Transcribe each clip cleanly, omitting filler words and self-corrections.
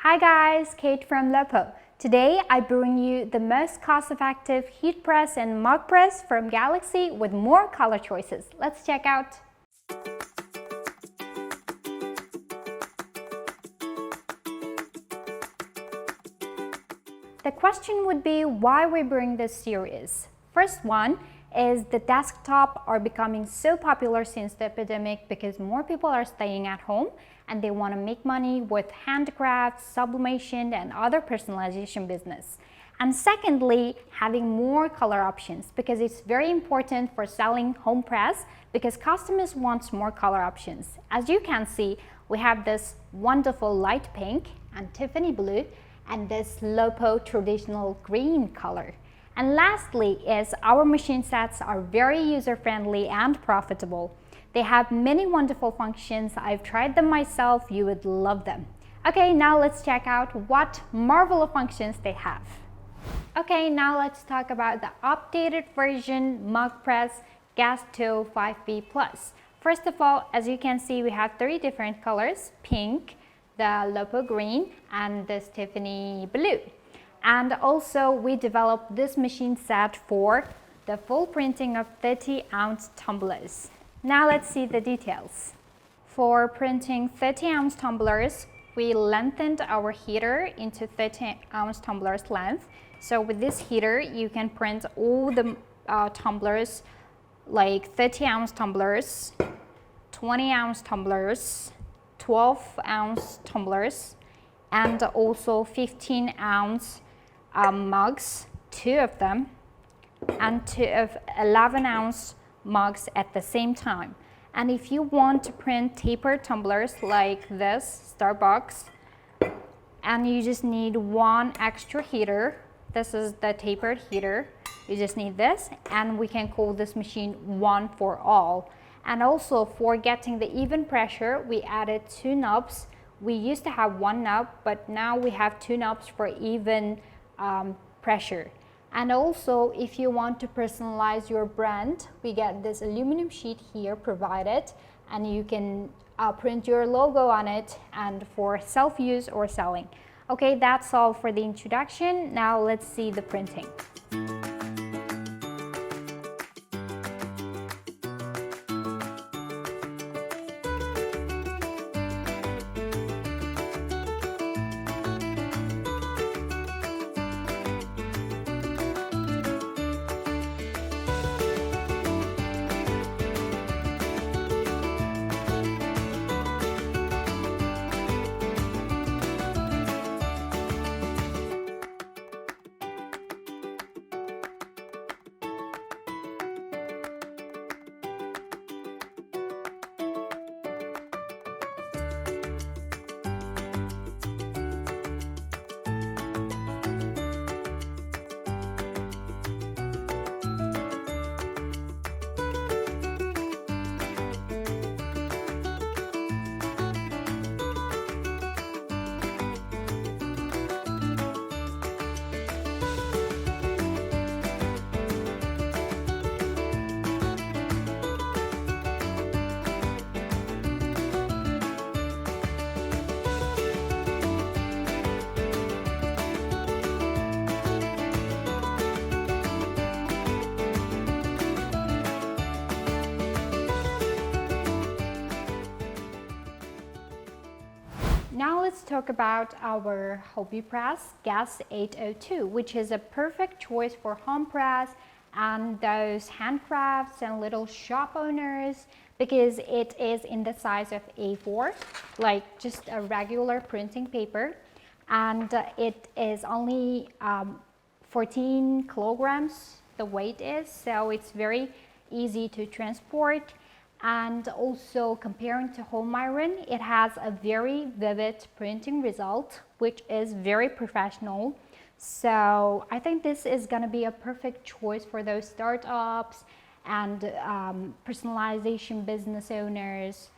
Hi guys, Kate from Lopo. Today I bring you the most cost-effective heat press and mug press from Galaxy with more color choices. Let's check out. The question would be why we bring this series. First one is the desktop are becoming so popular since the epidemic because more people are staying at home and they want to make money with handcrafts, sublimation and other personalization business. And secondly, having more color options because it's very important for selling home press because customers want more color options. As you can see, we have this wonderful light pink and Tiffany blue and this Lopo traditional green color. And lastly is our machine sets are very user-friendly and profitable. They have many wonderful functions. I've tried them myself. You would love them. Okay, now let's check out what marvelous functions they have. Okay, now let's talk about the updated version mug press GS-205B Plus. First of all, as you can see, we have 3 different colors: pink, the Lopo green, and this Tiffany blue. And also we developed this machine set for the full printing of 30-ounce tumblers. Now let's see the details. For printing 30-ounce tumblers, we lengthened our heater into 30-ounce tumblers length. So with this heater, you can print all the tumblers, like 30-ounce tumblers, 20-ounce tumblers, 12-ounce tumblers, and also 15-ounce mugs, 2 of them, and 2 of 11-ounce mugs at the same time. And if you want to print tapered tumblers like this Starbucks, and you just need 1 extra heater, this is the tapered heater, you just need this, and we can call this machine one for all. And also for getting the even pressure, we added 2 knobs. We used to have 1 knob, but now we have 2 knobs for even pressure. And also, if you want to personalize your brand, we get this aluminum sheet here provided, and you can print your logo on it and for self-use or selling. Okay, that's all for the introduction. Now let's see the printing. Now let's talk about our hobby press, GS-802, which is a perfect choice for home press and those handcrafts and little shop owners because it is in the size of A4, like just a regular printing paper, and it is only 14 kilograms, the weight is, so it's very easy to transport. And also comparing to home iron, it has a very vivid printing result, which is very professional. So I think this is going to be a perfect choice for those startups and personalization business owners.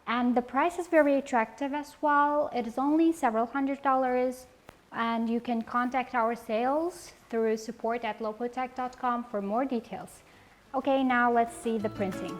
And the price is very attractive as well. It is only several $100s, and you can contact our sales through support@lopotech.com for more details. Okay, now let's see the printing.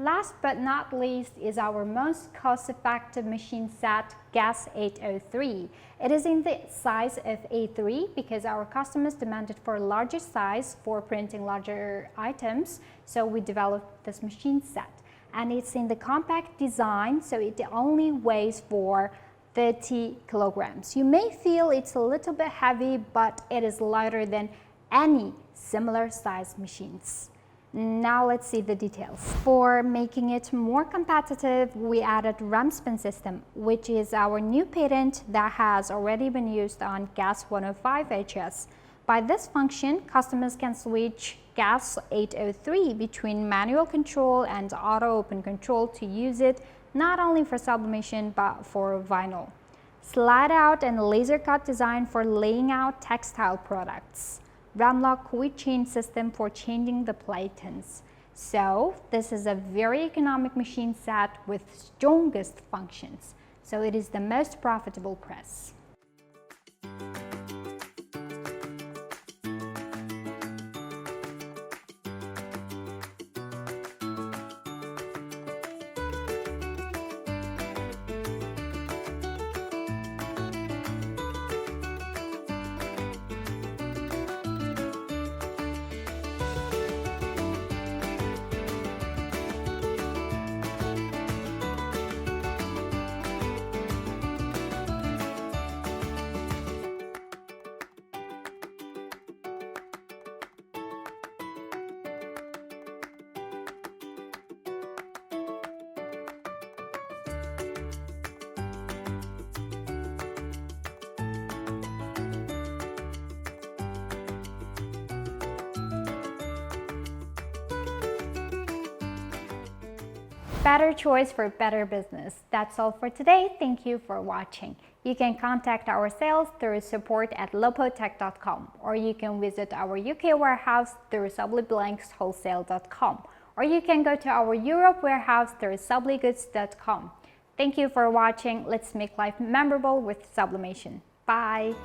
Last but not least is our most cost-effective machine set, GS-803. It is in the size of A3 because our customers demanded for a larger size for printing larger items, so we developed this machine set. And it's in the compact design, so it only weighs for 30 kilograms. You may feel it's a little bit heavy, but it is lighter than any similar size machines. Now let's see the details. For making it more competitive, we added Ramspin system, which is our new patent that has already been used on GS-105HS. By this function, customers can switch GS-803 between manual control and auto open control to use it not only for sublimation but for vinyl. Slide out and laser cut design for laying out textile products. Ramlock quick change system for changing the platens. So this is a very economic machine set with strongest functions. So it is the most profitable press. Better choice for better business. That's all for today. Thank you for watching. You can contact our sales through support@lopotech.com, or you can visit our UK warehouse through sublyblankswholesale.com, or you can go to our Europe warehouse through sublygoods.com. Thank you for watching. Let's make life memorable with sublimation. Bye.